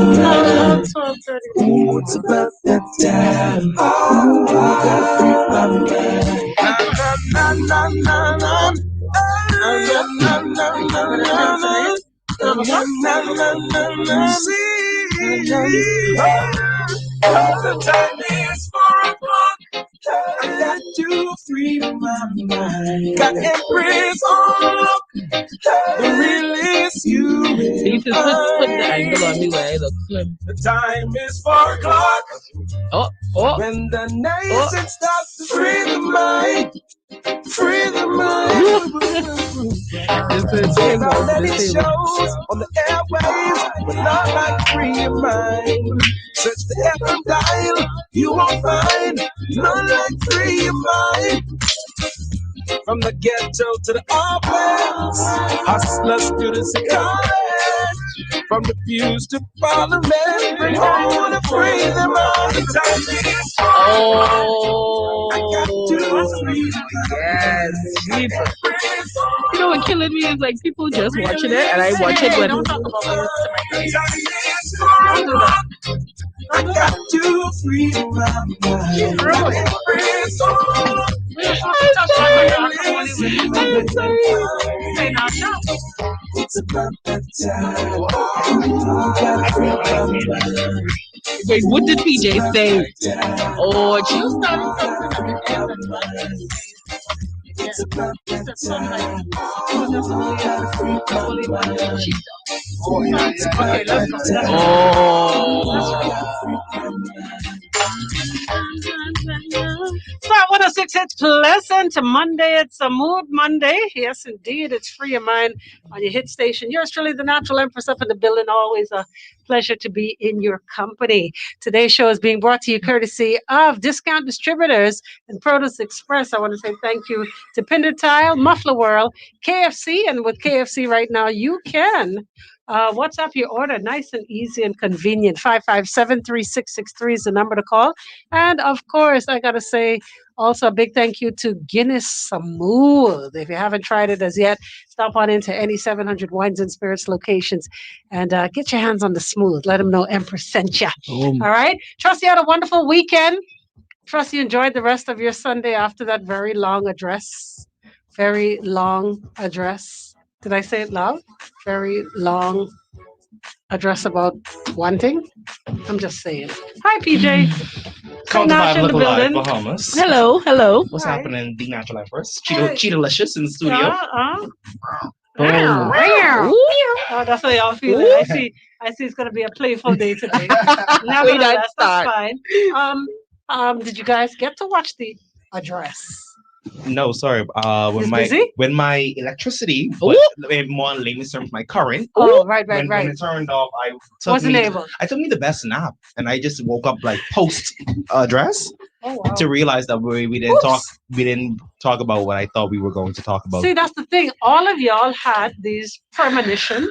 It's 12:32. It's about that time. Oh, gotta free my mind. Na na na na na. Na na na na na. See, the time is 4 o'clock. I got to free my mind. Got Empress on. The release you. See, put the angle on me where I look slim. The time is 4 o'clock. Oh. When the night starts to free the mind. Free the mind. Without letting shows on the airwaves, but not like free your mind. Search the FM dial, you won't find none like free your mind. From the ghetto to the office, hustlers, students, and college. From the pews to parliament, bring home to free them all. The time is I got to free yes, people. You know what killing me is like people just watching it, and I watch it when. Don't talk about my I got to free my mind. It's about that time. Wait, what did PJ say? Oh, she It's about that time. Okay, let's go. Spot 106, it's Pleasant Monday. It's a mood Monday. Yes, indeed. It's Free Your Mind on your hit station. Yours truly, the Natural Empress up in the building. Always a pleasure to be in your company. Today's show is being brought to you courtesy of Discount Distributors and Produce Express. I want to say thank you to Pinder Tile, Muffler World, KFC. And with KFC right now, you can WhatsApp your order. Nice and easy and convenient. 557-3663 is the number to call. And of course, I got to say also a big thank you to Guinness Smooth. If you haven't tried it as yet, stop on into any 700 Wines and Spirits locations and get your hands on the smooth. Let them know Empress sent you. All right. Trust you had a wonderful weekend. Trust you enjoyed the rest of your Sunday after that very long address. Very long address. Did I say it loud? Very long address about one thing. I'm just saying. Hi, PJ. Count to five, in the look alive, building. Bahamas. Hello. What's Hi. happening, the Natural Empress? Cheetah-licious in the studio. Oh, that's how y'all feeling. I see it's gonna be a playful day today. Nevertheless, that's fine. Did you guys get to watch the address? No, sorry. When my electricity, but more on layman's terms, my current. Right. When it turned off, Wasn't able. I took me the best nap, and I just woke up like post address to realize that we didn't talk about what I thought we were going to talk about. See, that's the thing. All of y'all had these premonitions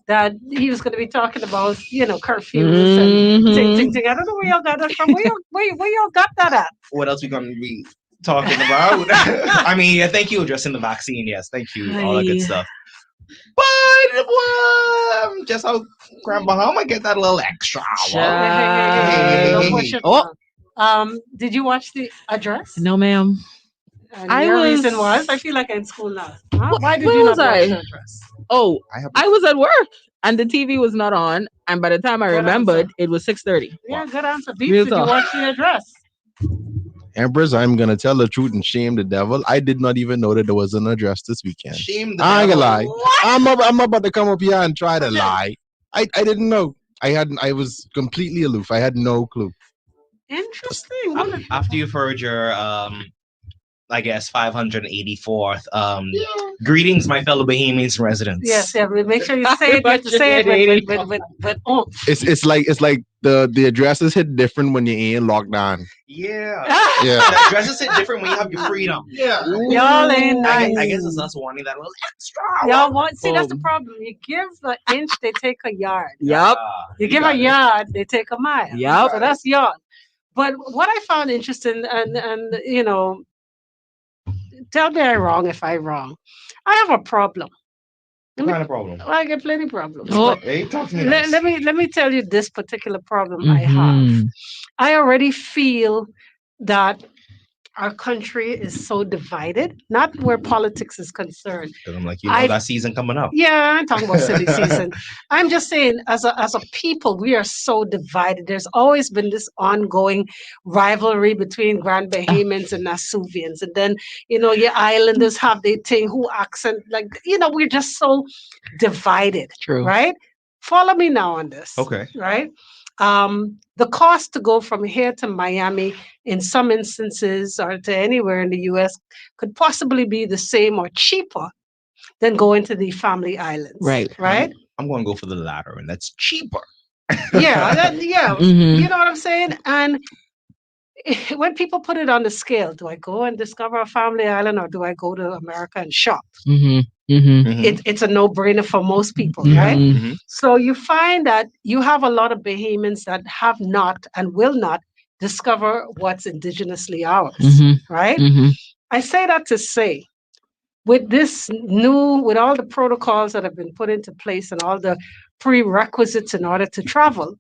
that he was going to be talking about, curfews and ting. I don't know where y'all got that from. Where y'all got that at? What else we gonna be talking about? I mean, thank you addressing the vaccine. Yes, thank you. All that good stuff. But just how Grand Bahama get that little extra. Hey, don't push it. Did you watch the address? No, ma'am. And your reason was I feel like I'm in school now. Huh? Why did you not watch the address? Oh, I was at work and the TV was not on. And by the time I remembered, it was 6:30. Yeah, good answer. Beef, did you watch the address? Empress, I'm gonna tell the truth and shame the devil. I did not even know that there was an address this weekend. Shame the I ain't devil. gonna lie. I'm about to come up here and try to lie. I didn't know. I was completely aloof. I had no clue. Interesting. After you've heard your I guess 584th greetings, my fellow Bahamians and residents. Yes, make sure you say it. You have to say it with oomph. It's like the addresses hit different when you ain't locked down. Yeah. Yeah. The addresses hit different when you have your freedom. Yeah. Y'all ain't nice. I guess it's us wanting that little extra. Y'all want that's the problem. You give an inch, they take a yard. Yep. You give a yard, they take a mile. Yep. So that's y'all. But what I found interesting, and tell me I'm wrong if I'm wrong. I have a problem Let What me, kind of problem? I get plenty problems. Oh. But Hey, talk to me let, nice. let me tell you this particular problem I have. Mhm. I already feel that our country is so divided, not where politics is concerned. Because I'm like, I that season coming up. Yeah, I'm talking about silly season. I'm just saying, as a people, we are so divided. There's always been this ongoing rivalry between Grand Bahamians and Nasuvians, and then your islanders have their thing. Who accent we're just so divided, True. right? Follow me now on this, Okay. right? The cost to go from here to Miami, in some instances, or to anywhere in the U.S., could possibly be the same or cheaper than going to the family islands. Right. Right? I'm going to go for the latter, and that's cheaper. Yeah. Mhm. You know what I'm saying? And when people put it on the scale, do I go and discover a family island or do I go to America and shop? Mhm. Mhm. Mhm. It's a no-brainer for most people, Mhm. right? Mhm. So you find that you have a lot of Bahamians that have not and will not discover what's indigenously ours, Mhm. right? Mhm. I say that to say, with all the protocols that have been put into place and all the prerequisites in order to travel,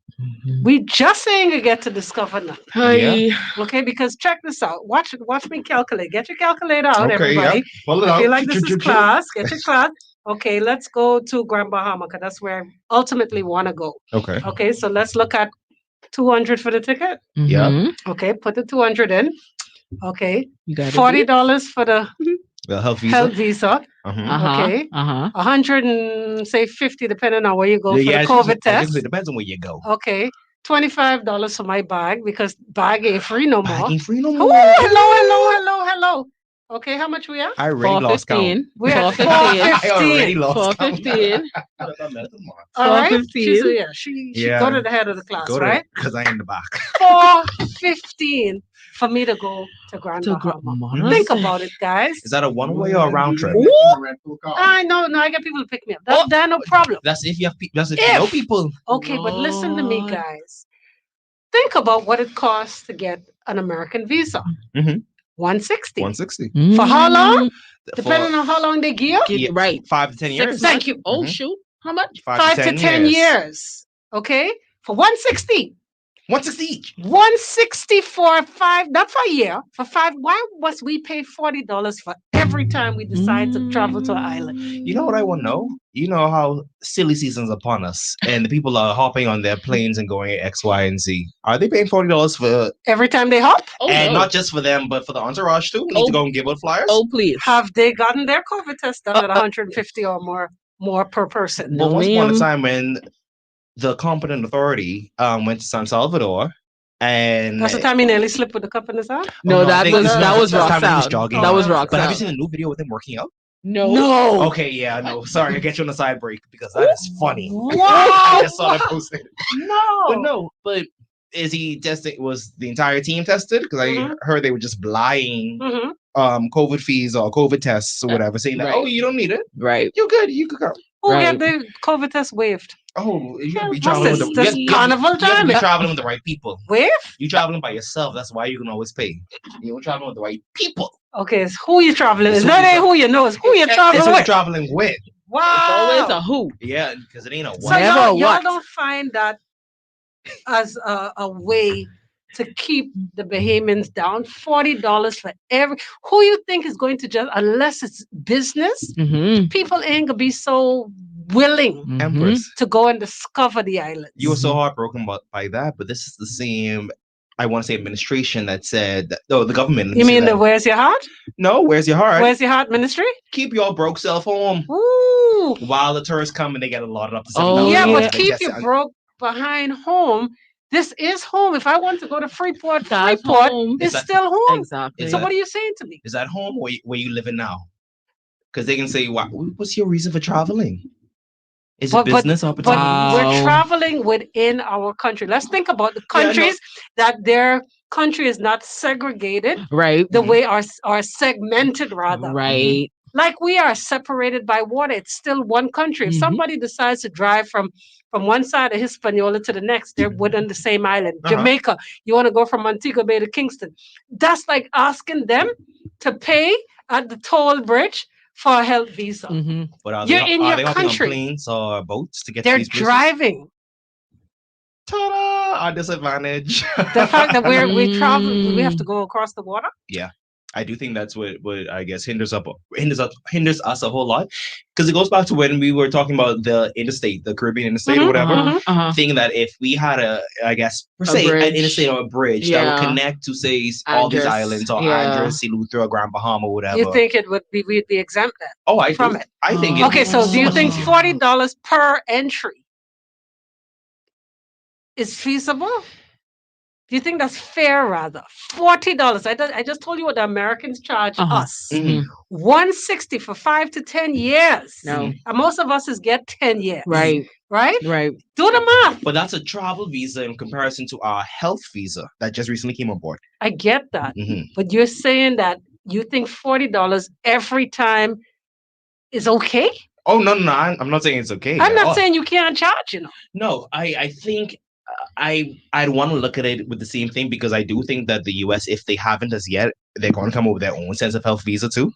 we just ain't gonna get to discover nothing. Hi. Okay, because check this out. Watch me calculate. Get your calculator out, Okay, yeah. everybody. Pull it I out. feel like this is Choo-choo-choo-choo. class. Get your class. Okay, let's go to Grand Bahama because that's where I ultimately want to go. Okay. Okay, so let's look at 200 for the ticket. Yeah. Mhm. Okay, put the 200 in. Okay, You got $40 for the The health visa. health visa. Uh-huh. Okay. Uh-huh. 100 and say 50 depending on where you go for Yeah, the it's just- COVID I guess test. it depends on where you go. Okay. $25 for my bag because bag ain't free no more. Bagging free no Oh, more. hello. Okay, how much we are? I already lost count. 415. We're at 415. I already 415. lost count. 415. All right. 415. She Yeah. go to the head of the class, Go to right? because I in the back. 415 for me to go to Grand To Bahama. Think about it, guys. Is that a one-way or a round trip? I know, no, I get people to pick me up. That's no problem. That's if you have. That's if you know If people. Okay, but listen to me, Lord. guys. Think about what it costs to get an American visa. Mhm. 160. 160. For how long? Mm. Depending on how long they give you. Get right. 5 to 10 years. 6 Thank months. you. Oh Mhm. shoot. How much? 5 to 10 years. Okay? For 160. 160 each. 160 for not for a year, for 5. Why must we pay $40 for every time we decide to travel to an island? You know what I want to know? You know how silly season's upon us, and the people are hopping on their planes and going X, Y, and Z. Are they paying $40 for? Every time they hop? Oh, And no. not just for them, but for the entourage too. We need to go and give out flyers. Oh please. Have they gotten their COVID test done at 150 or more per person? But No, once upon a ma'am. time when the competent authority went to San Salvador, and That's the time he nearly slipped with the cup in his hand? No, I that think was this that was the time when he was Roxanne. jogging. That was Oh, But have you Roxanne. seen the new video with him working out? No. Okay, yeah, no. Sorry, I get you on the side break because that is funny. Wow. I just saw that posted. No. But no, but is he testing? Was the entire team tested? Because I Mhm. heard they were just lying Mhm. COVID fees or COVID tests or whatever, saying that, Right. oh, you don't need it. Right. You're good. You could go. Who Right. get the COVID test waived? Oh, you gotta be What's traveling with this? the This carnival you have to time? be traveling with the right people. Wave? You traveling by yourself. That's why you can always pay. You're traveling with the right people. Okay, it's who you traveling with. It's It's who not you ain't who you know, it's who you It's traveling who you're with. traveling with. It's always Wow. a who. Yeah, because it ain't a So what. Never y'all what. don't find that as a way to keep the Bahamians down? $40 for every. Who you think is going to just, unless it's business, Mm-hmm. people ain't gonna be so willing Empress, to go and discover the islands. you were so heartbroken by that, but this is the same. I want to say administration that said that. No, the government. You mean the that, Where's Your Heart? no? Where's your heart? Where's Your Heart ministry? Keep your broke self home Ooh. while the tourists come and they get allotted up to Oh, 7,000. Yeah, yeah. but keep you broke behind home. This is home. If I want to go to Freeport, That's Freeport home. is Is that- still home. Exactly. Is So that- what are you saying to me? Is that home or where you living now? Because they can say, what's your reason for traveling? Is it business But opportunity? we're Wow. traveling within our country. Let's think about the Yeah, no. countries that their country is not segregated Right. the way our segmented rather. Right. Like we are separated by water. It's still one country. If Mhm. somebody decides to drive from one side of Hispaniola to the next, they're within the same island. Uh-huh. Jamaica, you want to go from Montego Bay to Kingston. That's like asking them to pay at the toll bridge for a health visa. Mm-hmm. But are You're they in are your they hopping on country. planes or boats to get to They're these places? driving. Ta-da! Our disadvantage. The fact that we travel, we have to go across the water. Yeah, I do think that's what I guess hinders us a whole lot, because it goes back to when we were talking about the interstate, the Caribbean interstate or whatever. Thinking that if we had I guess per se, an interstate or a bridge that would connect to say all these islands or Andros, Eleuthera, Grand Bahama, or whatever. You think it would be we'd be exempt then? Oh, I from do. it. I think. Okay, so do you think $40 per entry is feasible? Do you think that's fair? Rather, $40. I just told you what the Americans charge us. $160 for 5 to 10 years. No, and most of us get 10 years. Right. Do the math. But that's a travel visa in comparison to our health visa that just recently came on board. I get that, but you're saying that you think $40 every time is okay? Oh no, I'm not saying it's okay. I'm not saying you can't charge. No, I think I'd want to look at it with the same thing, because I do think that the US, if they haven't as yet, they're going to come up with their own sense of health visa too.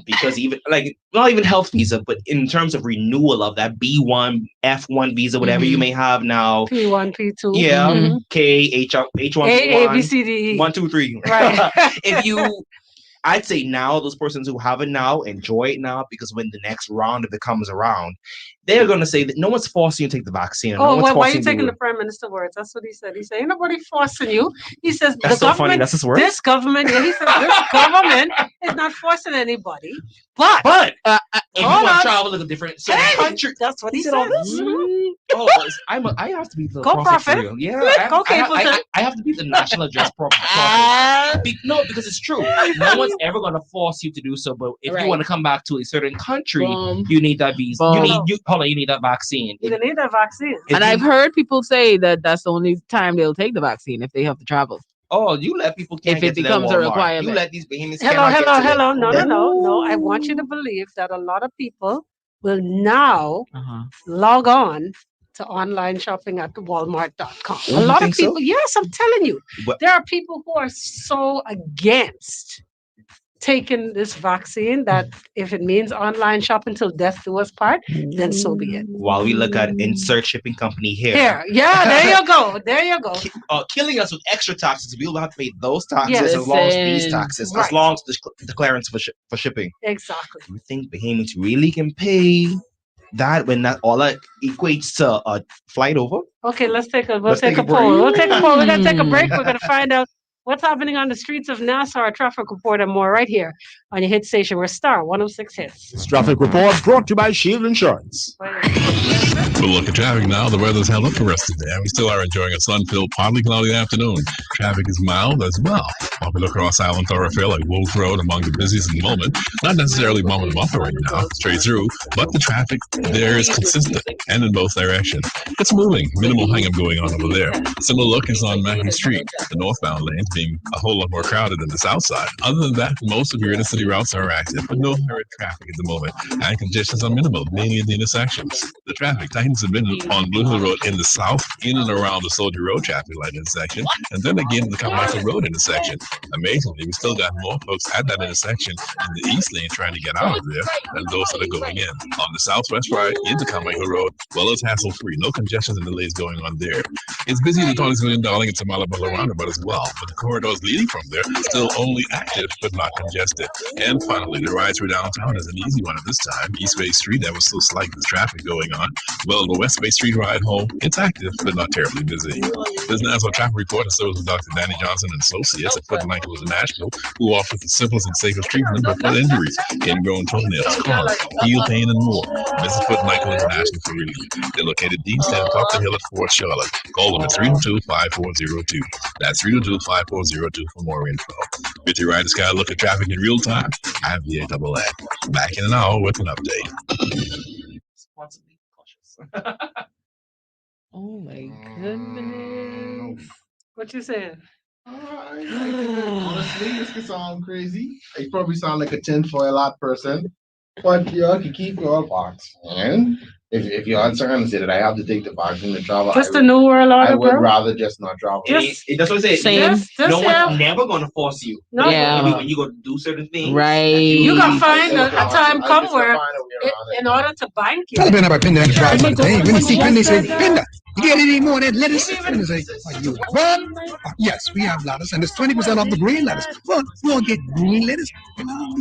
Because even like not even health visa, but in terms of renewal of that B1, F1 visa, whatever you may have now, P1, P2, yeah, K, H1, A, B, C, D, E, 1, 2, 3. Right. I'd say now those persons who have it now, enjoy it now, because when the next round of it comes around, they're going to say that no one's forcing you to take the vaccine. Oh, well, why are you taking the Prime Minister's words? That's what he said. He said, ain't nobody forcing you. He says, that's so funny. That's his words? This government, he said, this government is not forcing anybody. But if you want to travel to a different country. That's what he said. I have to be the prophet for real. Yeah, I have to be the national address prophet. No, because it's true. No one's ever going to force you to do so. But if you want to come back to a certain country, you need that visa. You need that vaccine. You need that vaccine. And I've heard people say that that's the only time they'll take the vaccine, if they have to travel. Oh, you let people if it becomes a requirement. You let these behemoths. Hello. No. I want you to believe that a lot of people will now log on to online shopping at Walmart.com. A lot of people. So? Yes, I'm telling you. There are people who are so against taking this vaccine that if it means online shopping till death do us part, then so be it. While we look at insert shipping company here. Yeah, there you go. Killing us with extra taxes. We'll have to pay those taxes as long as these taxes, as long as the clearance for shipping. Exactly. Do you think behemoths really can pay that when that all that equates to a flight over? Okay, we'll take a poll. We'll take a poll. We're gonna take a break. We're gonna find out what's happening on the streets of Nassau, a traffic report and more right here on your hit station. We're Star 106 Hits. This traffic report brought to you by Shield Insurance. We'll look at traffic now. The weather's held up for us today, and we still are enjoying a sun-filled, partly cloudy afternoon. Traffic is mild as well. While we look across Island Thoroughfare like Wolf Road among the busiest in the moment, not necessarily bumper to bumper right now, straight through, but the traffic there is consistent and in both directions. It's moving. Minimal hang-up going on over there. Similar look is on Mackey Street, the northbound lanes being a whole lot more crowded than the south side. Other than that, most of your inner-city routes are active, but no hurried traffic at the moment, and congestions are minimal, mainly at the intersections. The traffic tightens a bit on Blue Hill Road in the south, in and around the Soldier Road traffic light intersection, and then again the Carmichael Road intersection. Amazingly, we still got more folks at that intersection in the east lane trying to get out of there than those that are going in. On the southwest ride into Carmichael Road, well, it's hassle-free. No congestions and delays going on there. It's busy at the Tony Civilian Darling and Tamala Butler roundabout as well, but the corridors leading from there still only active but not congested. And finally, the ride through downtown is an easy one at this time. East Bay Street, that was so slight with traffic going on. Well, the West Bay Street ride home, it's active but not terribly busy. This Nassau traffic report is served with Dr. Danny Johnson and Associates at Foot and Ankle Nashville, who offers the simplest and safest treatment for foot injuries, ingrown toenails, scarring, heel pain, and more. Visit Foot and Ankle International for relief. They're located east and top the hill at Fort Charlotte. Call them at 302-5402. That's 302-5402 for more info. With your Rider Sky look at traffic in real time, I'm the AAA. Back in an hour with an update. Responsibly cautious. Oh my goodness. What you saying? Honestly, this could sound crazy. I probably sound like a tinfoil hat person, but you can keep your box, man. If you're uncertain that I have to take the vaccine to travel, Just a new world I order, would bro. rather just not travel. That's what I say. Same. No one's never gonna force you. No. But Yeah. when you go to do certain things, Right. You can find I a time come just where, find a way around it. in order to bank you, Tell a bit about Penda and Fry about the thing. When you see Penda, they say, Penda, you get any more of that lettuce? Penda say, are you what? Yes, we have lettuce, and it's 20% off the green lettuce. Well, you won't get green lettuce. You know,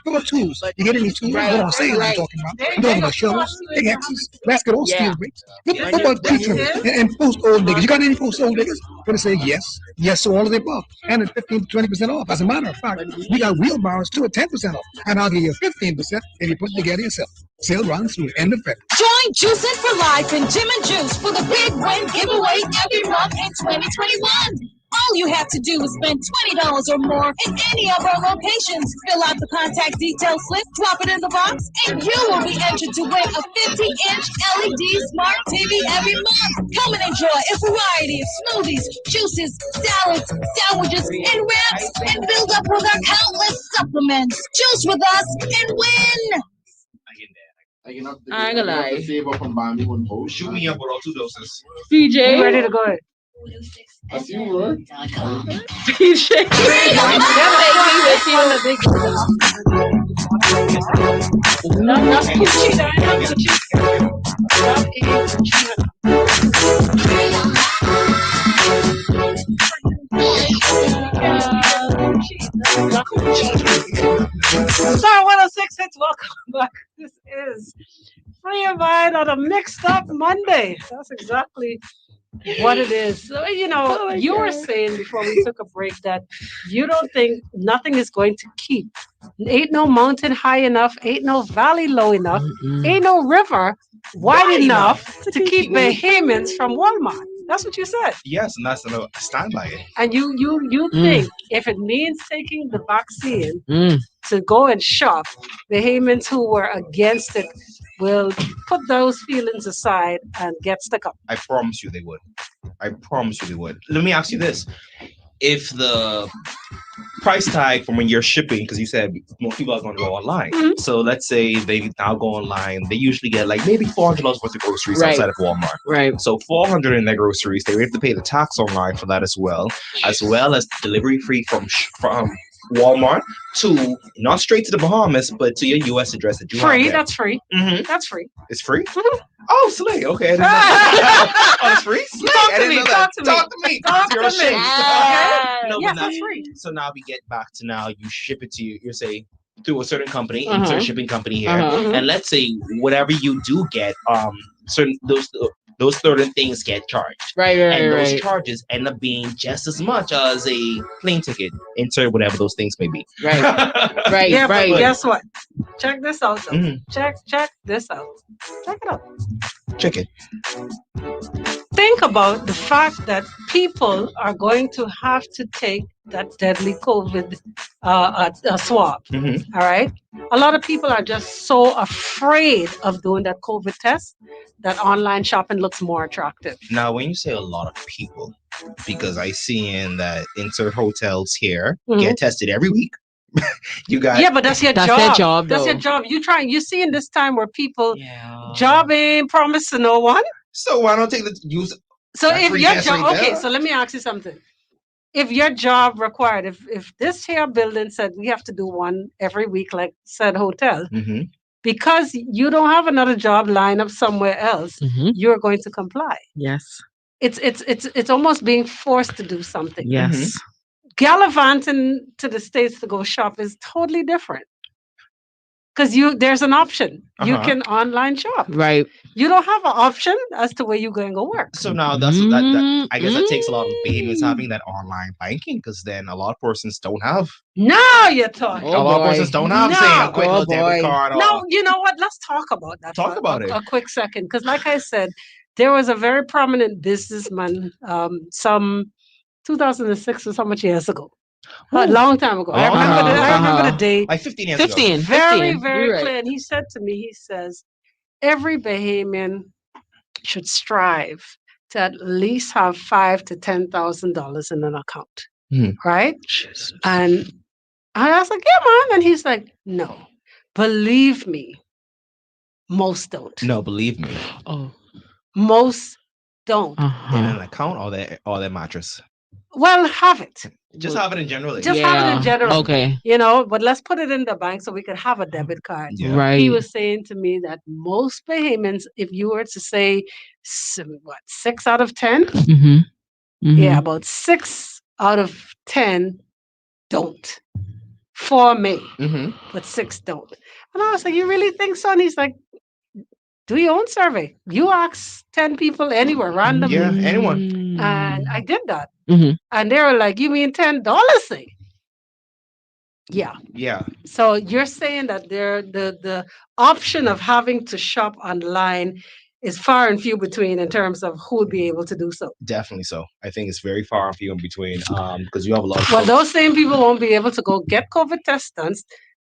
what about tools? You get any tools? What on sale I'm talking about? I'm talking about shovels, pickaxes, basket, all steel bricks. What about tree trimmers and post old niggas? You got any post old niggas? Gonna say yes, yes to all of the above, and it's 15 to 20% off. As a matter of fact, we got wheelbarrows too at 10% off, and I'll give you 15% if you put it together yourself. Sale runs through end of February. Join Juicing for Life and Jim and Juice for the Big Win giveaway every month in 2021. All you have to do is spend $20 or more in any of our locations. Fill out the contact detail slip, drop it in the box, and you will be entered to win a 50-inch LED smart TV every month. Come and enjoy a variety of smoothies, juices, salads, sandwiches, and wraps, and build up with our countless supplements. Juice with us and win! I ain't gonna lie. Save up and buy me one post. shoot me up with all 2 doses. you PJ. ready to go. I see you, right? PJ. That's Gucci, that's Gucci. That is Gucci. Star 106 hits, welcome back. This is Free Your Mind on a Mixed Up Monday. That's exactly what it is. So, you were saying before we took a break that you don't think nothing is going to keep. Ain't no mountain high enough, ain't no valley low enough, ain't no river wide enough to keep Bahamians from Walmart. That's what you said. Yes, and that's I stand by it. And you think if it means taking the vaccine to go and shop, Bahamians who were against it will put those feelings aside and get stuck up. I promise you they would. I promise you they would. Let me ask you this. If the price tag from when you're shipping, because you said most people are going to go online. So let's say they now go online, they usually get like maybe $400 worth of groceries outside of Walmart. Right. So $400 in their groceries, they have to pay the tax online for that as well as delivery free from Walmart to not straight to the Bahamas, but to your U.S. address that you have there. That's free. Mm-hmm. That's free. It's free? Oh, slay. Okay. I didn't know that. Oh, it's free? Slay. I didn't know that. Talk to me. Talk You're to ashamed. me. Okay? No, Yes, but now, that's free. so now we get back to now you ship it to you say through a certain company, insert shipping company here. And let's say whatever you do get, certain those certain things get charged. Right. And those charges end up being just as much as a plane ticket, insert whatever those things may be. Right. Right. Yeah, right. but guess what? Check this out, though. Mhm. Check this out. Check it out. Check it. Think about the fact that people are going to have to take that deadly COVID swab. Mhm. All right. A lot of people are just so afraid of doing that COVID test that online shopping looks more attractive. Now, when you say a lot of people, because I see in that insert hotels here Mhm. get tested every week. You got Yeah, but that's your That's job. their job, That's your though. job. You see in this time where people job ain't promised to no one. So why don't take the use? So That if free your test job, right okay, there. so let me ask you something. If your job required, if this here building said we have to do one every week, like said hotel, Mm-hmm. because you don't have another job lined up somewhere else, you're going to comply. Yes. It's almost being forced to do something. Yes. Gallivanting to the States to go shop is totally different. Because there's an option. You can online shop. Right. You don't have an option as to where you're going to go work. So now that I guess that takes a lot of behaviors having that online banking, because then a lot of persons don't have. Now you're talking. A lot of persons don't have say a quick little debit card. No, you know what? Let's talk about that. Talk about it. A quick second, because like I said, there was a very prominent businessman, some 2006 or so much years ago. A long time ago. I remember the date. Like 15 years ago. Very, very clear. And he said to me, he says, every Bahamian should strive to at least have $5,000 to $10,000 in an account. Right? And I was like, yeah, man. And he's like, no, believe me, Most don't. No, believe me. Oh. Most don't. In an account or their mattress. Well, have it. Just have it in general. Just have it in general. Okay. But let's put it in the bank so we could have a debit card. Yeah. Right. He was saying to me that most Bahamians, if you were to say, 6 out of 10? Mm-hmm. Yeah, about 6 out of 10 don't. 4 may, but 6 don't. And I was like, you really think so? And he's like, do your own survey. You ask 10 people anywhere randomly. Yeah, anyone. And I did that. Mm-hmm. And they were like, you mean $10? Yeah. Yeah. So you're saying that the option of having to shop online is far and few between in terms of who would be able to do so. Definitely so. I think it's very far and few in between because you have a lot of Well, those same people won't be able to go get COVID tests done,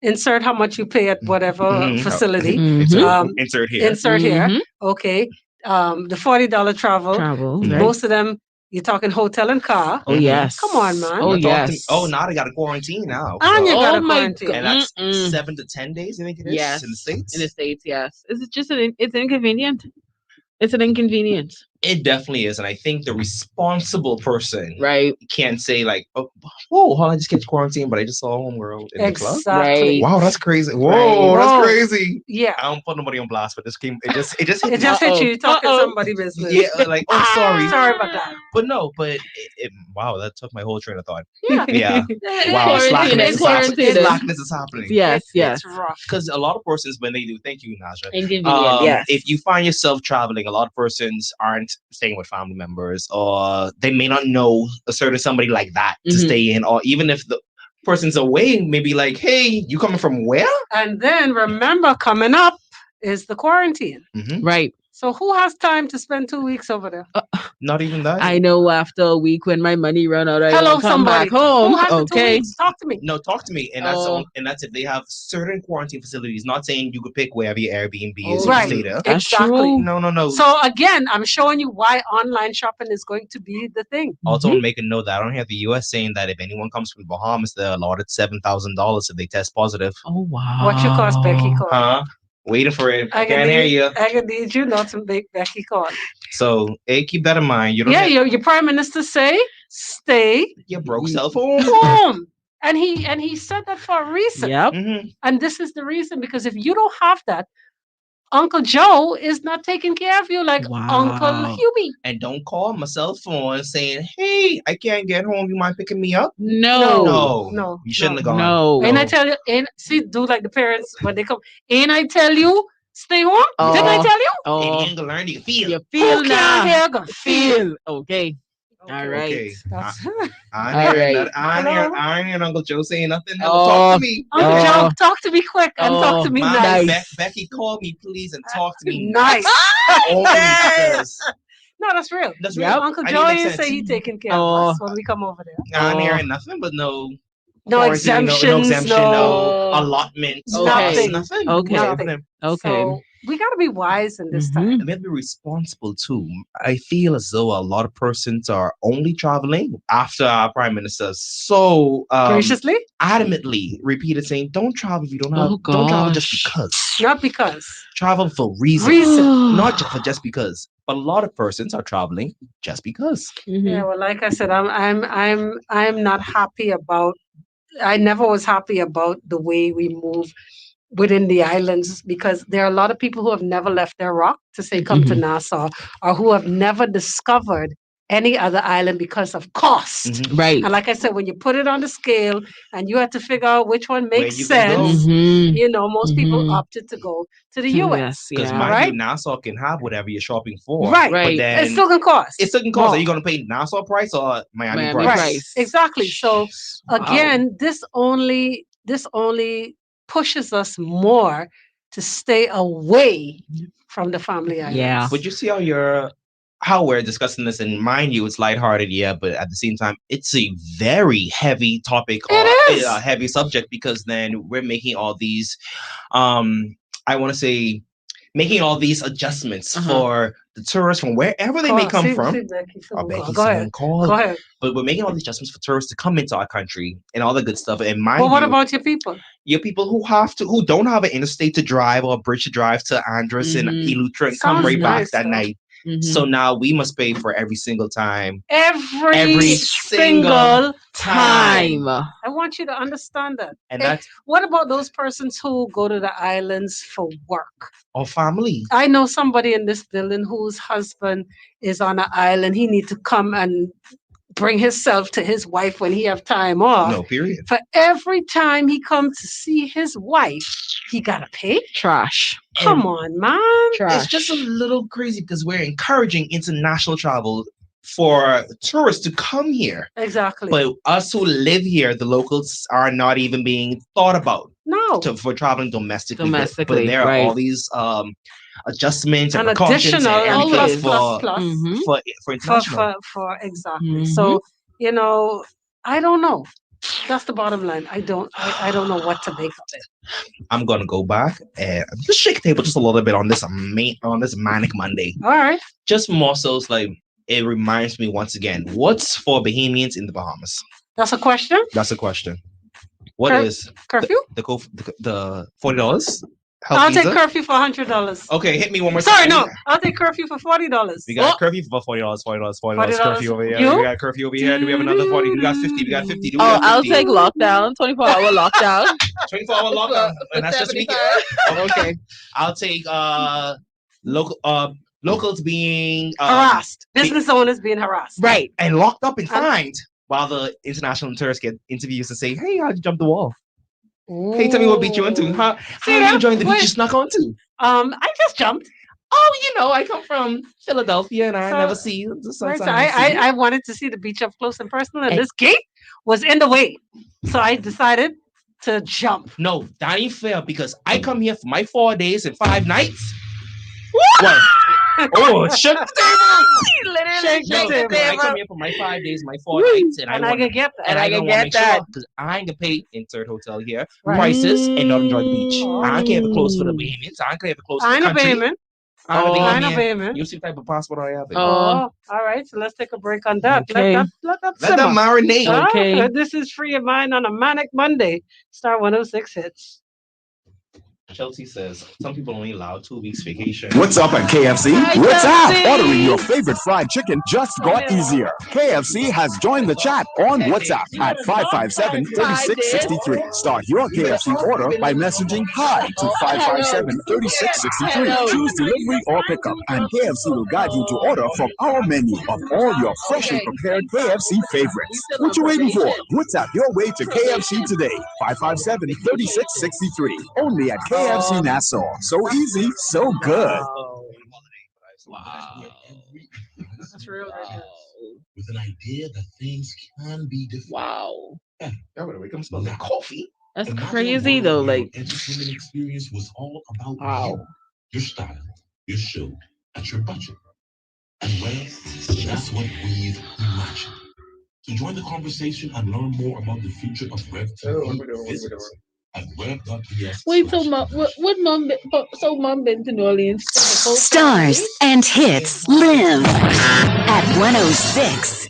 insert how much you pay at whatever facility. Insert here. Insert here. Okay. The $40 travel. Right. Most of them, you're talking hotel and car. Oh, yes. Come on, man. Oh, yes. Now they got a quarantine now. And you got a my quarantine. God. And that's 7 to 10 days, I think it is, Yes. in the States. In the States, yes. It's just it's inconvenient. It's an inconvenience. It definitely is. And I think the responsible person can't say like, oh, whoa, hold on, I just get quarantined, but I just saw Homeworld in the club. Exactly. Wow, that's crazy. Whoa, that's Whoa. crazy. Yeah. I don't put nobody on blast, but it just hit It me. just hit you. You're talking somebody business. Yeah, like, oh, sorry. Sorry about that. But no, wow, that took my whole train of thought. Yeah. Yeah. Wow, slackness Quarantine. is happening. Yes, yes. It's rough. Because a lot of persons, when they do, thank you, Naja. Inconvenient, yes. If you find yourself traveling, a lot of persons aren't staying with family members, or they may not know a certain somebody like that to stay in, or even if the person's away, maybe like, hey, you coming from where? And then remember, coming up is the quarantine. Right. So who has time to spend 2 weeks over there? Not even that. I know after a week when my money run out, I Hello, will come somebody. back home. Who has the 2 Okay. weeks? Talk to me. No, talk to me. And that's if they have certain quarantine facilities. Not saying you could pick wherever your Airbnb is, you can stay there. That's Exactly. true. No. So again, I'm showing you why online shopping is going to be the thing. Also, make a note that I don't have the US saying that if anyone comes from Bahamas, they're allotted $7,000 if they test positive. Oh wow. What you cost Becky call? Huh? Waiting for it. I can't hear you. I can need you not to make Becky call. So, keep that in mind. You don't your prime minister say stay your broke cell phone. home. And he said that for a reason. Yep. And this is the reason, because if you don't have that, Uncle Joe is not taking care of you like Uncle Hubie. And don't call my cell phone saying, hey, I can't get home. You mind picking me up? No. You shouldn't have gone. No. And I tell you, do like the parents when they come. Ain't I tell you, stay home? Didn't I tell you? And you ain't gonna learn to feel. You feel Who now. can't hear, gonna Feel. Okay. All right. Okay. That's I ain't hearing Uncle Joe saying nothing. Talk to me. Uncle Joe, talk to me quick and talk to me Mom, nice. Becky, call me, please, and talk to me Nice. Only because No, that's real. That's real. real. Uncle I Joe mean, makes is say sense. he taking care of us when we come over there. I ain't hearing nothing but no exemptions, no exemption, no allotment, nothing. nothing. Okay. Nothing. Okay. So we got to be wise in this time. And we have to be responsible too. I feel as though a lot of persons are only traveling after our prime minister so graciously, adamantly repeated saying, "Don't travel if you don't have. Don't travel just because. Not because. Travel for reason. Not just because. But a lot of persons are traveling just because. Yeah. Well, like I said, I'm not happy about. I never was happy about the way we move within the islands, because there are a lot of people who have never left their rock to say come to Nassau, or who have never discovered any other island because of cost. Right. And like I said, when you put it on the scale and you have to figure out which one makes you can go. sense, most people opted to go to the US. Because mind you, Nassau can have whatever you're shopping for. Right. But then it still can cost. It still can cost. Are you going to pay Nassau price or Miami price? Right. Exactly. So again, this only pushes us more to stay away from the family islands. Yeah. But you see how we're discussing this, and mind you, it's lighthearted, but at the same time, it's a very heavy topic, a heavy subject, because then we're making all these, making all these adjustments for the tourists from wherever they may come from. Go ahead. Go ahead. But we're making all these adjustments for tourists to come into our country and all the good stuff. And mind But what you, about your people? your people who don't have an interstate to drive or a bridge to drive to Andros and Eleuthera and come Sounds right back nice, that though. night. So now we must pay for every single time. Every single time. I want you to understand that. And that's what about those persons who go to the islands for work? our family. I know somebody in this building whose husband is on an island. He needs to come and bring himself to his wife when he have time off. No, period. For every time he comes to see his wife, he gotta pay. Trash. Come on, man. Trash. It's just a little crazy because we're encouraging international travel for tourists to come here. Exactly. But us who live here, the locals are not even being thought about. No. For traveling domestically. Domestically, but there are right. all these adjustments and An precautions additional and everything plus. for international. For exactly. So, you know, I don't know. That's the bottom line. I don't know what to make of it. I'm gonna go back and just shake the table just a little bit on this Manic Monday. All right. Just more so it's like it reminds me once again, what's for Bahamians in the Bahamas? That's a question? That's a question. What is curfew? The $40? I'll take curfew for $100. Okay, hit me one more Sorry, time. no. I'll take curfew for $40. We got curfew for $40. $40 curfew over here. You? We got curfew over here. Do we have another 40? We got 50. We got 50. Do we Oh, got 50? I'll take lockdown. 24-hour lockdown. 24-hour lockdown. And that's just me. Okay. I'll take locals being harassed. Business owners being harassed. Right. And locked up and fined. While the international tourists get interviews and say, hey, how'd you jump the wall? Ooh. Hey, tell me what beach you went to. How you enjoying the beach you snuck onto? I just jumped. Oh, I come from Philadelphia and I never see the sunset. Right, I wanted to see the beach up close and personal, and this gate was in the way. So I decided to jump. No, that ain't fair because I come here for my 4 days and 5 nights. What? Oh, shut the table! Literally, I come here for my 5 days, my 4 nights, and I can get that. And I can get that because I ain't gonna pay in third hotel here prices and not enjoy the beach. I don't care if it close for the Bahamians. I don't care if it close for the country. I know Bahamian. You see the type of passport I have. All right. So let's take a break on that. Okay. Let that marinate. Okay. This is Free Your Mind on a Manic Monday. Star 106 hits. Chelsea says some people only allow 2 weeks vacation. What's up at KFC? What's up? Ordering your favorite fried chicken just got easier. KFC has joined the chat on WhatsApp at 557-3663. Start your KFC order by messaging hi to 557-3663. Choose delivery or pickup, and KFC will guide you to order from our menu of all your freshly prepared KFC favorites. What you waiting for? WhatsApp your way to KFC today. 557-3663. Only at KFC Nassau. So easy, so good. Wow. That's real. With an idea that things can be different. Wow. I would wake up smelling like coffee. That's crazy though. Like entertainment experience was all about you, your style, your show, and your budget. And well, that's what we've imagined. To join the conversation and learn more about the future of Rev TV, visit at rev.ps. wait, so mom been to New Orleans. Stars and hits live at 106.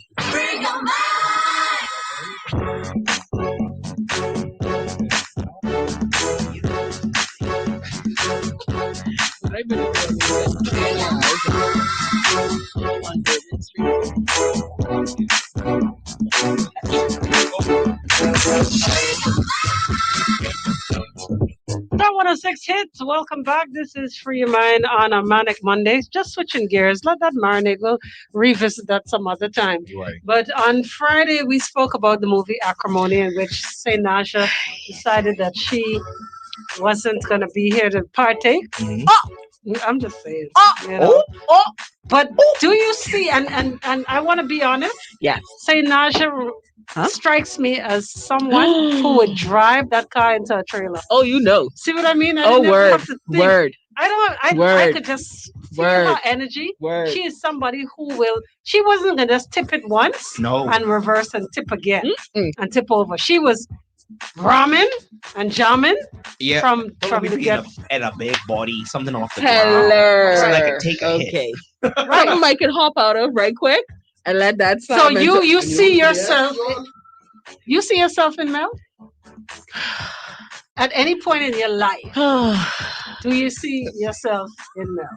Star 106 hits. Welcome back. This is Free Your Mind on a Manic Mondays. Just switching gears. Let that marinate. We'll revisit that some other time. Right. But on Friday, we spoke about the movie Acrimony, in which St. Nasha decided that she wasn't going to be here to partake. Mm-hmm. I'm just saying. But do you see, and I want to be honest. Yeah. St. Nasha strikes me as someone who would drive that car into a trailer. Oh, you know. See what I mean? Word. I could just feel her energy. Word. She is somebody who she wasn't going to just tip it once and reverse and tip again and tip over. She was ramen and jamming from the get. And a big body, something off the ground. So I could take a hit. Something I can hop out of right quick and let that So slide. you see yourself. You see yourself in Mel? At any point in your life, do you see yourself in Mel?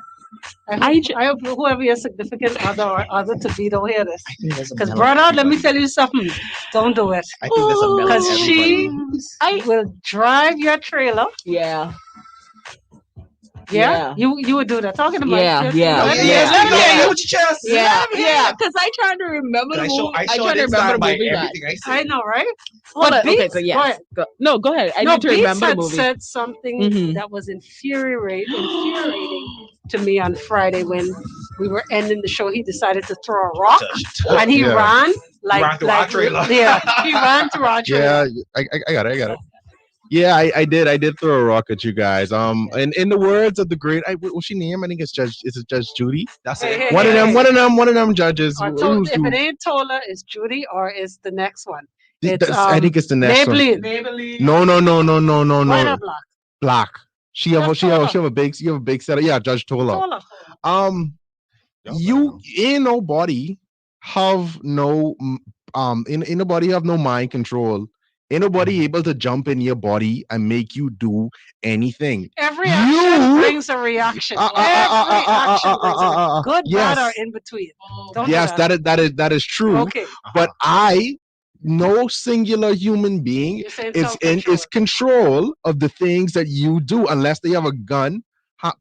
I hope whoever your significant other or other to be don't hear this. Because brother, let me tell you something. Don't do it. I think there's a Mel in Because she will drive your trailer. Yeah. Yeah? You would do that. Talking about Yeah. Let Yeah. me Yeah. let me Yeah. hear you. Yeah. Yeah. Because I trying to remember the movie. I trying to remember the movie. I know, right? Hold on. Beats, Okay, so yes. No, go ahead. I no, need to Beats remember the had movie. said something that was infuriating to me on Friday when we were ending the show. He decided to throw a rock and he ran like through our trailer. Yeah, he ran through our trailer. Yeah, I got it. Yeah, I did throw a rock at you guys. And in the words of the great, what's she name? I think it's Judge Judy. That's Hey, it. hey, One hey, of hey. them judges. Or if it ain't Tola, it's Judy or it's the next one. It's I think it's the next Maybelline. one. No. White or black? Black. She have a big set of Judge Tola. You ain't nobody have no ain't nobody have no mind control. Ain't nobody able to jump in your body and make you do anything. Every action brings a reaction. Every action brings a reaction. Good, bad, or in between. Don't Yes, do that is true. Okay. But no singular human being You're saying is control of the things that you do unless they have a gun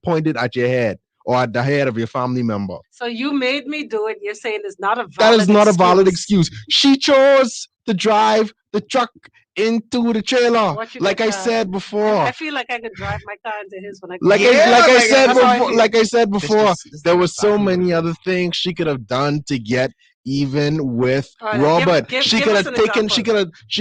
pointed at your head or at the head of your family member. So you made me do it. You're saying it's not a valid That is not a valid excuse. She chose to drive the truck into the trailer. Like I said before. I feel like I could drive my car into his when I go. Like I said before, there were so many other things she could have done to get even with Robert. She could have taken. She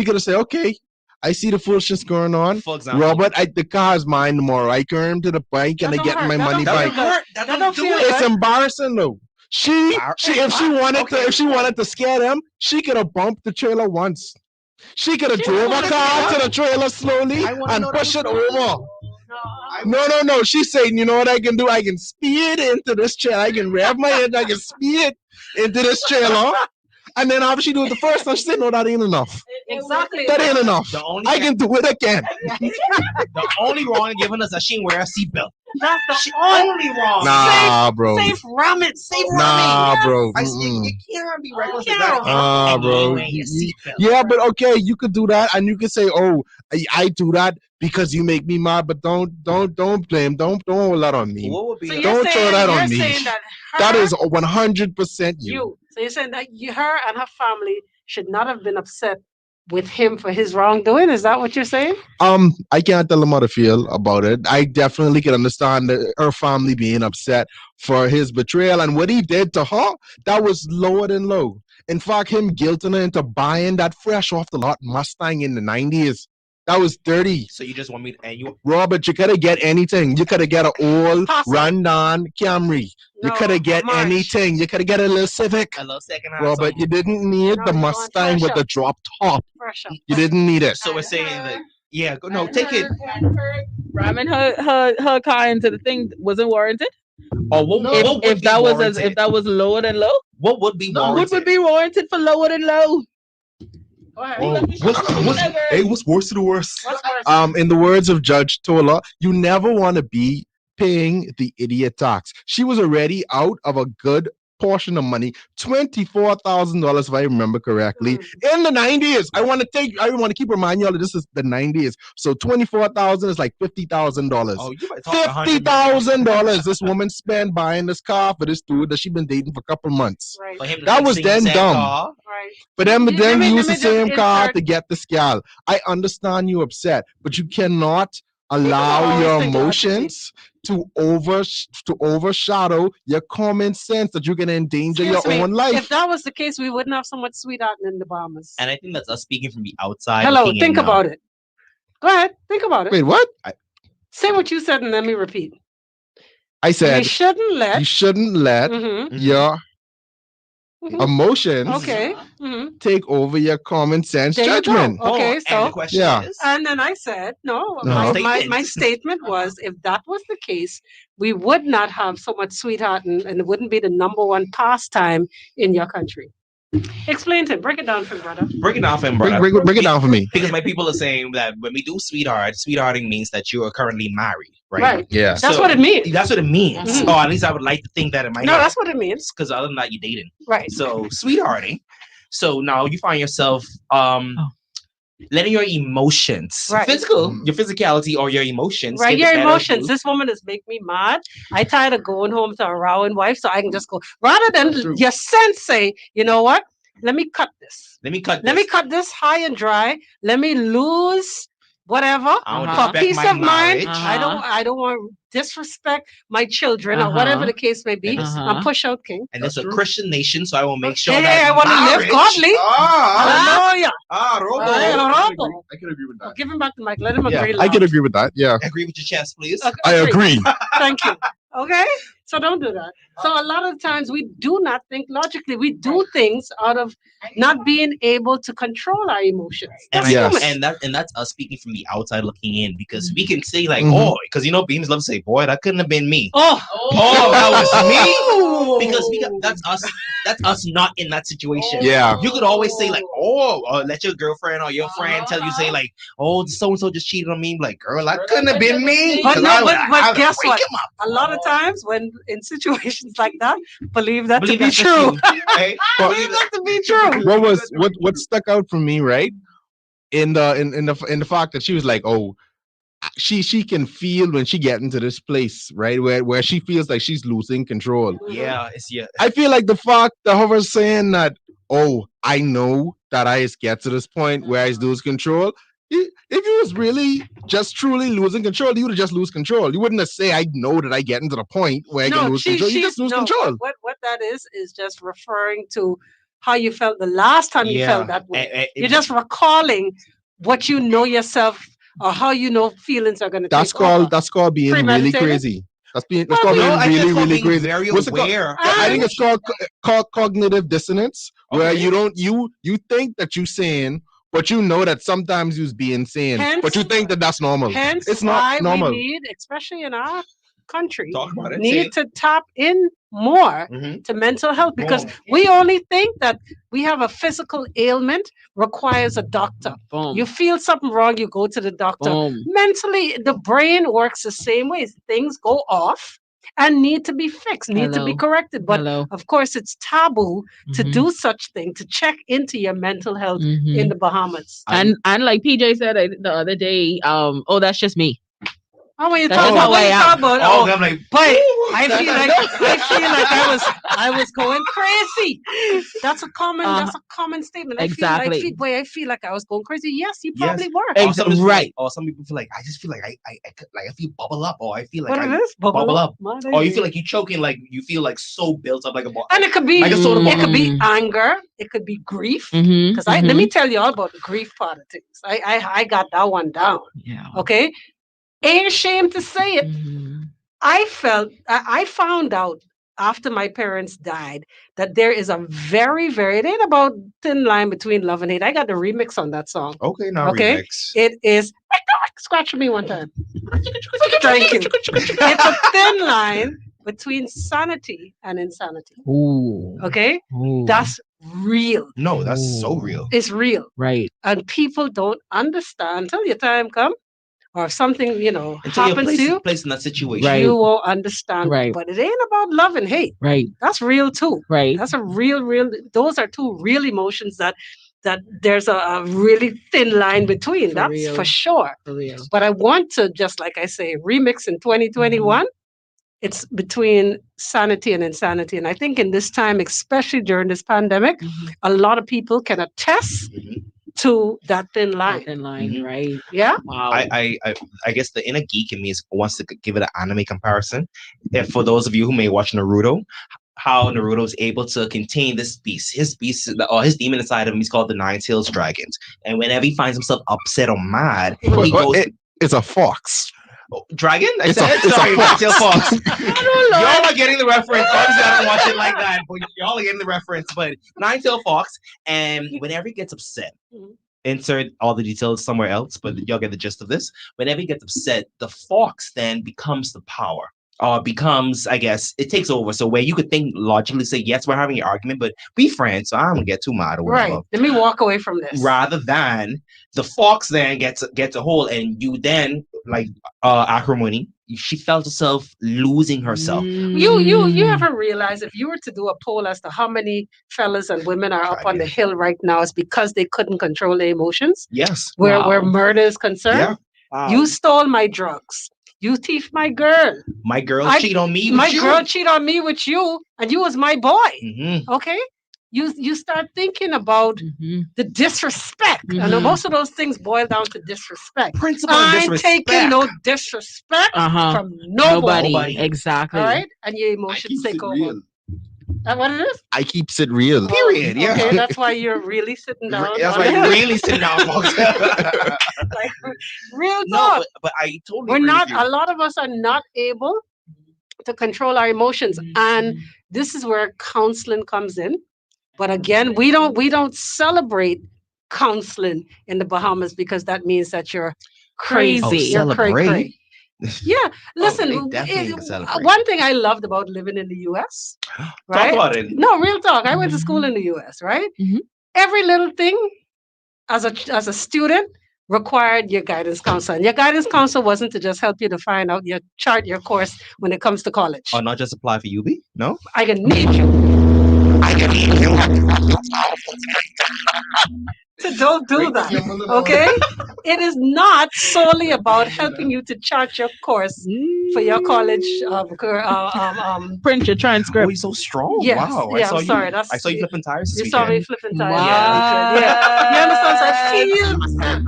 could have said, "Okay, I see the foolishness going on. For example, Robert, the car is mine tomorrow. I turn to the bank and I get my money back." It's embarrassing though. If she wanted to scare them, she could have bumped the trailer once. She could have drove her car to the trailer slowly and push it over. No. She's saying, you know what I can do? I can speed into this trailer. I can rev my head. I can speed into this trailer. And then after she do it the first time, she said, no, that ain't enough. Exactly. That ain't enough. I can do it again. The only wrong giving us a she wear a seatbelt. That's the only wrong. Nah, bro. Safe ramen. Nah, bro. I said you can't be reckless with that. Ah, bro. Yeah, but okay, you could do that, and you could say, "Oh, I do that because you make me mad." But don't blame. Don't hold that on me. What would be? Don't throw that on me. That is 100% you. So you're saying that her and her family should not have been upset with him for his wrongdoing? Is that what you're saying? I can't tell him how to feel about it. I definitely can understand her family being upset for his betrayal and what he did to her. That was lower than low. In fact, him guilting her into buying that fresh off the lot Mustang in the 90s. That was dirty. So you just want me to, and you, Robert, you could have get anything. You could have get an old rundown Camry. You could have get anything. You could have get a little Civic. a little second hand. Robert, you didn't need the Mustang with the drop top. You didn't need it. So we're saying that, yeah, no, take it. Ramming her car into the thing wasn't warranted. Or what if that was lower than low, what would be warranted? What would be warranted for lower than low? What's worse to the worst? In the words of Judge Tola, you never want to be paying the idiot tax. She was already out of a good portion of money, $24,000 if I remember correctly, in the 90s. I want to keep reminding y'all that this is the 90s. So $24,000 is like $50,000. Oh, you might talk $50,000 this woman spent buying this car for this dude that she been dating for a couple months. Right. That was then dumb. Right. But then use the same car to get the scale. I understand you upset, but you cannot allow your emotions to overshadow your common sense that you're going to endanger your own life. If that was the case, we wouldn't have so much sweetheart in the Bahamas. And I think that's us speaking from the outside. Hello, think about it. Go ahead, think about it. Wait, what? Say what you said and let me repeat. I said you shouldn't let your emotions Okay. take over your common sense There you go. judgment. Okay, and so the question is, and then I said, no, Uh-huh. my statement was, if that was the case, we would not have so much sweetheart and it wouldn't be the number one pastime in your country. Explain to him. Break it down for him, brother. break it down for him, brother. Break it down for me. Because my people are saying that when we do sweethearting means that you are currently married, right? Right. Yeah. That's what it means. That's what it means. Mhm. Or at least I would like to think that it might. No, that's what it means. Because other than that, you're dating. Right. So sweethearting. So now you find yourself letting your emotions, Right. your physicality or your emotions. Right, get the your better of emotions. you. This woman is making me mad. I tired of going home to a rowing wife, so I can just go. Rather than your sense say, you know what? Let me cut this. Let me cut this high and dry. Let me lose whatever I don't for disrespect peace my of mind. marriage. I don't want to disrespect my children or whatever the case may be. I'm push out king. And it's a Christian nation, so I will make sure Hey, that I want to live marriage- godly. Hallelujah. Robo. Robo. I can agree with that. Give him back the mic. Let him Yeah, agree. I can agree with that. Yeah. Agree with your chest, please. I agree. Thank you. Okay? So don't do that. So a lot of times we do not think logically. We do things out of not being able to control our emotions. That's human. And that's us speaking from the outside looking in, because we can say like, Mhm. because Beams love to say, boy, that couldn't have been me. Oh, that was me. Because that's us. That's us not in that situation. Yeah. You could always say like, or let your girlfriend or your friend tell you, say like, oh, so and so just cheated on me. Like, girl, that couldn't have been me. But 'Cause no, I would- but I would guess break what? him up. A lot of times when in situations like that, believe that Believe to be that's true. true. Hey, Believe that to be true. What stuck out for me, right? In the fact that she was like, oh, she can feel when she get into this place, right? Where she feels like she's losing control. Yeah, I feel like the fact that her saying that, oh, I know that I just get to this point where I lose control. If you was really just truly losing control, you would have just lose control. You wouldn't have say, I know that I get into the point where I can lose control. You just lose control. What that is just referring to how you felt the last time you felt that way. You're just recalling what you know yourself or how you know feelings are going to That's take over. That's called being really Premeditated? crazy. That's called being really, really crazy. Very What's it called? aware. I think it's called cognitive dissonance, where you think that you're saying, but you know that sometimes you're being sane, but you think that that's normal. Hence It's why not normal. we need, especially in our country, Talk about it. need to tap in more to mental health, because we only think that we have a physical ailment requires a doctor. You feel something wrong, you go to the doctor. Mentally, the brain works the same way. Things go off and need to be fixed, need to be corrected. But of course, it's taboo to do such thing, to check into your mental health in the Bahamas. And like PJ said the other day, oh, that's just me. Oh, when you That's talk just about how what I you am. talk about, Oh, I'm like, but I feel like I was going crazy. That's a common statement. Exactly. I feel like I was going crazy. Yes, you probably were. Or some people Right. Or some people feel like I just feel like I feel bubble up, or I feel like What I it is? bubble up, My or you baby. feel like you choking, like you feel like so built up like a ball. And it could be like a soda it could be Mm. anger, it could be grief. Mhm, Because let me tell you all about the grief part of things. I got that one down. Yeah. Okay. Ain't ashamed to say it. I found out after my parents died that there is a very, very, it ain't about thin line between love and hate. I got the remix on that song. Okay, now Okay. remix. It is scratch me one time. Thank you. It's a thin line between sanity and insanity. Ooh. Okay? That's real. No, that's so real. It's real. Right. And people don't understand until your time comes or something, Until happens to you. placed in that situation. Right. You won't understand. Right. But it ain't about love and hate. Right. That's real too. Right. That's a real, those are two real emotions that there's a really thin line between. That's real. for sure. For real. But I want to, just like I say, remix in 2021. It's between sanity and insanity. And I think in this time, especially during this pandemic, a lot of people can attest to that thin line. Thin line, right? Yeah. Wow. I guess the inner geek in me wants to give it an anime comparison. If for those of you who may watch Naruto, how Naruto is able to contain this beast. His beast, or his demon inside of him, he's called the Nine-Tailed Dragon. And whenever he finds himself upset or mad, he goes. It's a fox. Dragon? I It's said a sorry, fox. Nine-tailed fox. Oh, Lord. Y'all are getting the reference. Obviously, I don't watch it like that, but y'all are getting the reference. But Nine-tailed fox, and whenever he gets upset, insert all the details somewhere else, but y'all get the gist of this. Whenever he gets upset, the fox then becomes the power. Or becomes, I guess, it takes over. So where you could think logically, say, yes, we're having an argument, but be friends, so I don't get too mad or whatever. Right. Let me walk away from this. Rather than the fox then gets a hold, and you then like acrimony. She felt herself losing herself. You ever realize if you were to do a poll as to how many fellas and women are up on the hill right now, it's because they couldn't control their emotions? Yes. Where murder is concerned? Yeah. Wow. You stole my drugs. You thief my girl. My girl cheat on me with my you. girl cheat on me with you, and you was my boy. Mm-hmm. Okay? You start thinking about the disrespect. And most of those things boil down to disrespect. Principle I and ain't disrespect. taking no disrespect from nobody. Exactly. All right? And your emotions take over. What it is? I keeps it real. Period. Yeah. Okay, that's why you're really sitting down. That's why you're really sitting down, folks. Like, real talk. No, but I totally We're agree not. with you. A lot of us are not able to control our emotions, and this is where counseling comes in. But again, we don't celebrate counseling in the Bahamas because that means that you're crazy. Oh, You're cray-cray. Yeah, listen. they definitely celebrate. One thing I loved about living in the U.S. right? Talk about it. No, real talk. I went to school in the U.S. Right? Every little thing, as a student, required your guidance counselor. And your guidance counselor wasn't to just help you to find out chart your course when it comes to college. Or not just apply for UB? No? I can need you. So don't do that, okay? It is not solely about helping you to chart your course for your college. Print your transcript. Oh, he's so strong. Yes. Wow. Yeah, I I'm sorry. saw you flipping tires this You saw me weekend. flipping tires. Wow. Yeah. You understand? So I feel myself.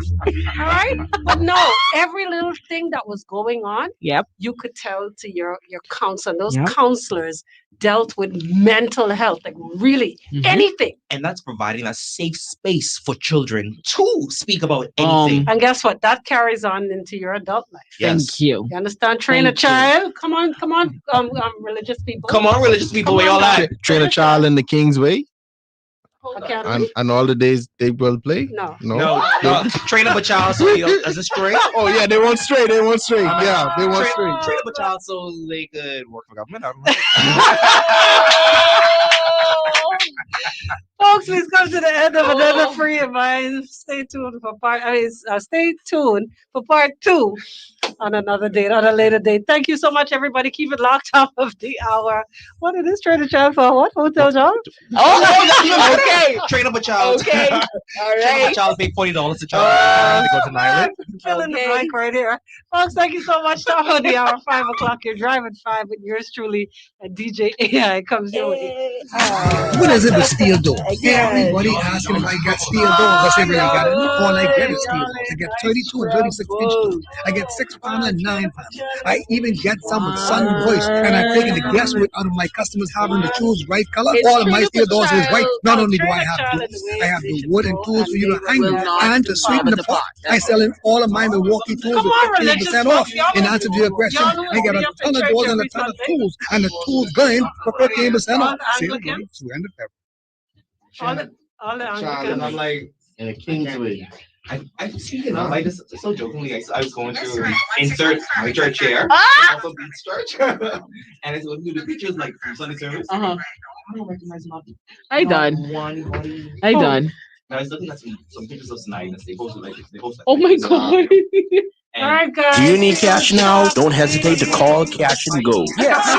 All right? But no, every little thing that was going on, you could tell to your counselor. Those counselors dealt with mental health, like really anything. And that's providing a safe space for children to speak about anything. And guess what? That carries on into your adult life. Yes. Thank you. You understand? Train a child. Come on, religious people. Come on, religious people, where y'all at? Train a child in the King's way. Academy? And all the days they will play? No. Train up a child so he doesn't stray. Oh, yeah, they won't stray. They won't stray. Yeah, they won't stray. Train up a child so they could work for government. Folks, we've come to the end of another Free Your Mind. Stay tuned for part 2 on another date, on a later date. Thank you so much, everybody. Keep it locked top of the hour. What is this? Train a child for what? Hotel job? Okay. Train up a child. Okay. All Train up a right. child, pay $40 a child to go to an island. Filling the blank right here. Folks, thank you so much. Top of the hour, 5 o'clock. You're driving 5 with yours truly, and DJ AI comes your way. What is it with steel doors? Everybody asking if I got steel doors. I say, really got it. All I get is steel doors. I get 32 and 36 inch doors. I get 6 pound and 9 pound. I even get some with sun voice. And I've taken the guesswork out of my customers having to choose right color. All of my steel doors is white. Not only do I have doors, I have the wood and tools for you to hang them and to sweeten the pot. I sell in all of my Milwaukee tools with 15% off. In answer to your question, I get a ton of doors and a ton of tools. And the tools going for 15% off. Sale going through end of February. All the Child, and I'm like, In a Kingsway. I speaking of, I just so jokingly, I was going through insert my church chair, also Beats Church, and it's going through the pictures like from Sunday service. I don't recognize nothing. I done. I done. I was looking at some pictures of tonight, and they posted like. Oh my God. All right, guys. Do you need cash now? Don't hesitate to call Cash and Go. Yes.